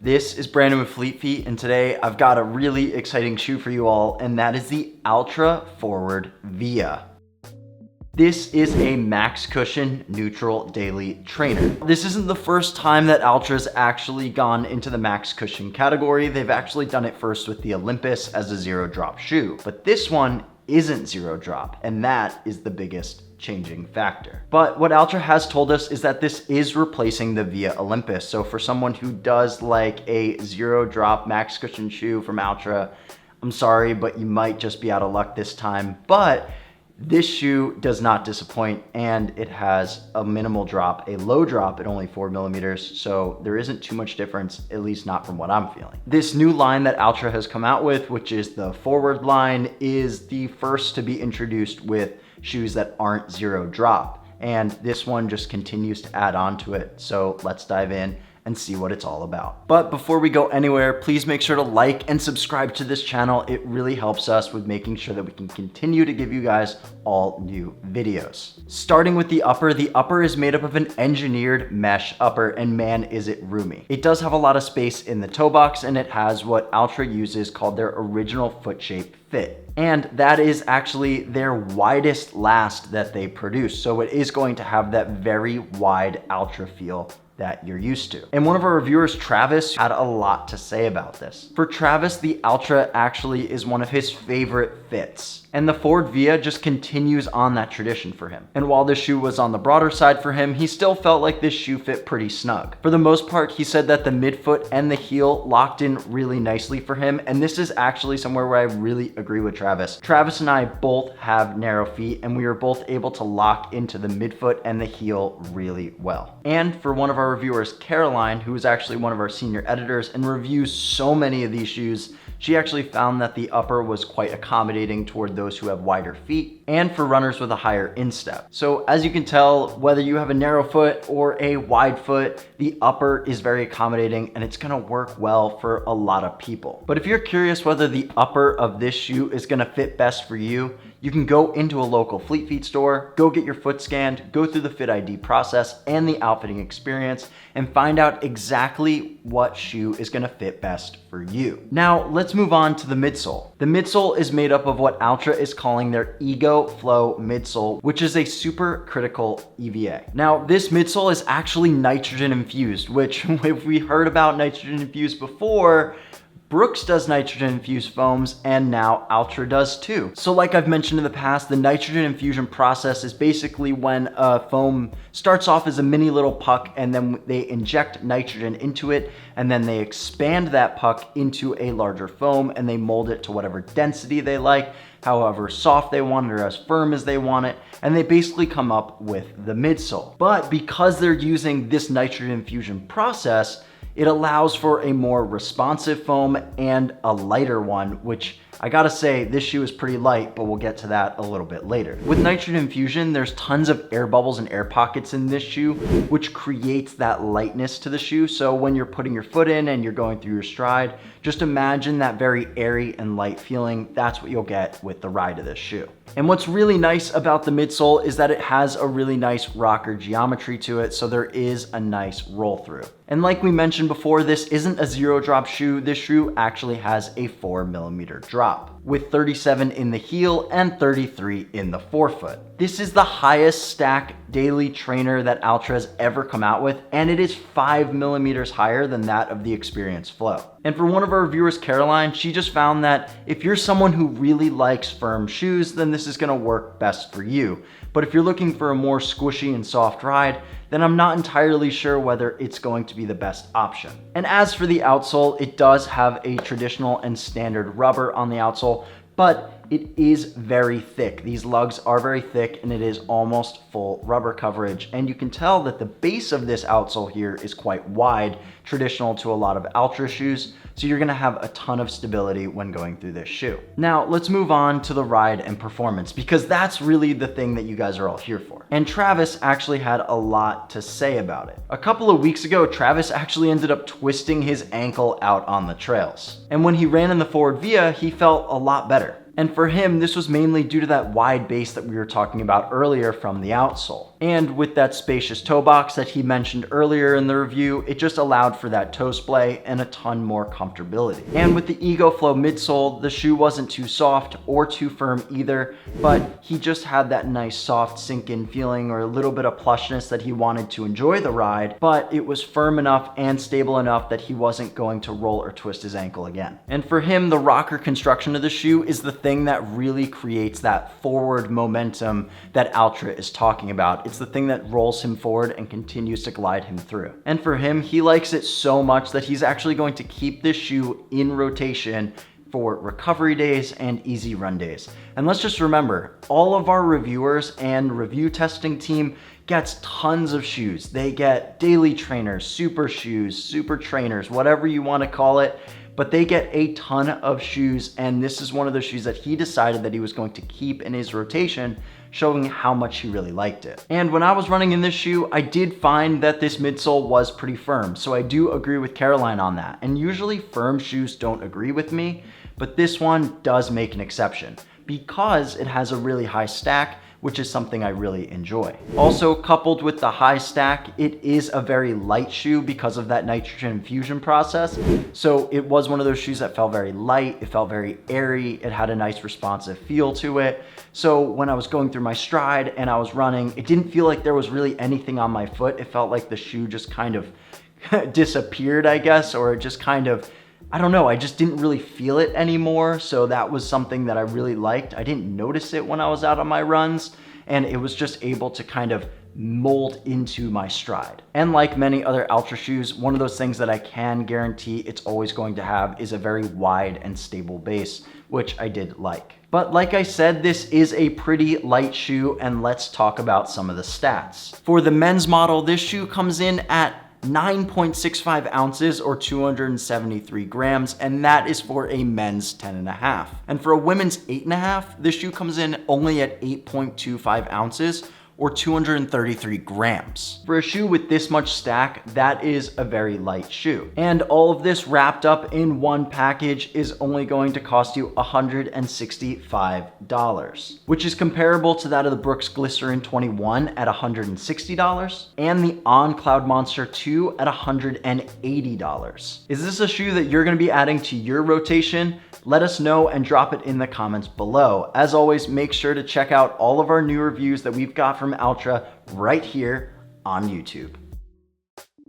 This is Brandon with Fleet Feet, and today I've got a really exciting shoe for you all, and that is the Altra FWD Via. This is a max cushion neutral daily trainer. This isn't the first time that Altra's actually gone into the max cushion category. They've actually done it first with the Olympus as a zero drop shoe, but this one isn't zero drop, and that is the biggest changing factor. But what Altra has told us is that this is replacing the Via Olympus. So for someone who does like a zero drop max cushion shoe from Altra, I'm sorry, but you might just be out of luck this time. But this shoe does not disappoint, and it has a minimal drop, a low drop at only 4 millimeters. So there isn't too much difference, at least not from what I'm feeling. This new line that Altra has come out with, which is the forward line, is the first to be introduced with shoes that aren't zero drop. And this one just continues to add on to it. So let's dive in and see what it's all about. But before we go anywhere, please make sure to like and subscribe to this channel. It really helps us with making sure that we can continue to give you guys all new videos. Starting with the upper is made up of an engineered mesh upper, and man, is it roomy. It does have a lot of space in the toe box, and it has what Altra uses called their original FootShape Fit. And that is actually their widest last that they produce. So it is going to have that very wide Altra feel that you're used to. And one of our reviewers, Travis, had a lot to say about this. For Travis, the Altra actually is one of his favorite fits. And the FWD Via just continues on that tradition for him. And while this shoe was on the broader side for him, he still felt like this shoe fit pretty snug. For the most part, he said that the midfoot and the heel locked in really nicely for him. And this is actually somewhere where I really agree with Travis. Travis and I both have narrow feet, and we were both able to lock into the midfoot and the heel really well. And for one of our reviewers, Caroline, who is actually one of our senior editors and reviews so many of these shoes, she actually found that the upper was quite accommodating toward those who have wider feet and for runners with a higher instep. So as you can tell, whether you have a narrow foot or a wide foot, the upper is very accommodating, and it's gonna work well for a lot of people. But if you're curious whether the upper of this shoe is gonna fit best for you, you can go into a local Fleet Feet store, go get your foot scanned, go through the Fit ID process and the outfitting experience, and find out exactly what shoe is gonna fit best for you. Now, let's move on to the midsole. The midsole is made up of what Altra is calling their EGO FLO midsole, which is a super critical EVA. Now, this midsole is actually nitrogen infused, which if we heard about nitrogen infused before, Brooks does nitrogen infused foams, and now Altra does too. So like I've mentioned in the past, the nitrogen infusion process is basically when a foam starts off as a mini little puck, and then they inject nitrogen into it, and then they expand that puck into a larger foam, and they mold it to whatever density they like, however soft they want it or as firm as they want it, and they basically come up with the midsole. But because they're using this nitrogen infusion process, it allows for a more responsive foam and a lighter one, which I gotta say, this shoe is pretty light, but we'll get to that a little bit later. With nitrogen infusion, there's tons of air bubbles and air pockets in this shoe, which creates that lightness to the shoe. So when you're putting your foot in and you're going through your stride, just imagine that very airy and light feeling. That's what you'll get with the ride of this shoe. And what's really nice about the midsole is that it has a really nice rocker geometry to it, so there is a nice roll through. And like we mentioned before, this isn't a zero drop shoe. This shoe actually has a 4 millimeter drop, with 37 in the heel and 33 in the forefoot. This is the highest stack daily trainer that Altra has ever come out with, and it is 5 millimeters higher than that of the Experience Flow. And for one of our reviewers, Caroline, she just found that if you're someone who really likes firm shoes, then this is gonna work best for you. But if you're looking for a more squishy and soft ride, then I'm not entirely sure whether it's going to be the best option. And as for the outsole, it does have a traditional and standard rubber on the outsole, but it is very thick. These lugs are very thick, and it is almost full rubber coverage. And you can tell that the base of this outsole here is quite wide, traditional to a lot of Altra shoes. So you're gonna have a ton of stability when going through this shoe. Now let's move on to the ride and performance, because that's really the thing that you guys are all here for. And Travis actually had a lot to say about it. A couple of weeks ago, Travis actually ended up twisting his ankle out on the trails. And when he ran in the FWD Via, he felt a lot better. And for him, this was mainly due to that wide base that we were talking about earlier from the outsole. And with that spacious toe box that he mentioned earlier in the review, it just allowed for that toe splay and a ton more comfortability. And with the EGO FLO midsole, the shoe wasn't too soft or too firm either, but he just had that nice soft sink-in feeling or a little bit of plushness that he wanted to enjoy the ride, but it was firm enough and stable enough that he wasn't going to roll or twist his ankle again. And for him, the rocker construction of the shoe is the thing that really creates that forward momentum that Altra is talking about. It's the thing that rolls him forward and continues to glide him through. And for him, he likes it so much that he's actually going to keep this shoe in rotation for recovery days and easy run days. And let's just remember, all of our reviewers and review testing team gets tons of shoes. They get daily trainers, super shoes, super trainers, whatever you want to call it, but they get a ton of shoes, and this is one of those shoes that he decided that he was going to keep in his rotation, showing how much he really liked it. And when I was running in this shoe, I did find that this midsole was pretty firm, so I do agree with Caroline on that. And usually firm shoes don't agree with me, but this one does make an exception because it has a really high stack, which is something I really enjoy. Also, coupled with the high stack, it is a very light shoe because of that nitrogen infusion process. So it was one of those shoes that felt very light, it felt very airy, it had a nice responsive feel to it. So when I was going through my stride and I was running, it didn't feel like there was really anything on my foot. It felt like the shoe just kind of disappeared, I guess, or it just kind of, I don't know, I just didn't really feel it anymore. So that was something that I really liked. I didn't notice it when I was out on my runs, and it was just able to kind of mold into my stride. And like many other Altra shoes, one of those things that I can guarantee it's always going to have is a very wide and stable base, which I did like. But like I said, this is a pretty light shoe, and let's talk about some of the stats. For the men's model, this shoe comes in at 9.65 ounces or 273 grams, and that is for a men's 10.5. And for a women's 8.5, this shoe comes in only at 8.25 ounces or 233 grams. For a shoe with this much stack, that is a very light shoe. And all of this wrapped up in one package is only going to cost you $165, which is comparable to that of the Brooks Glycerin 21 at $160 and the On Cloud Monster 2 at $180. Is this a shoe that you're gonna be adding to your rotation? Let us know and drop it in the comments below. As always, make sure to check out all of our new reviews that we've got from Altra right here on YouTube.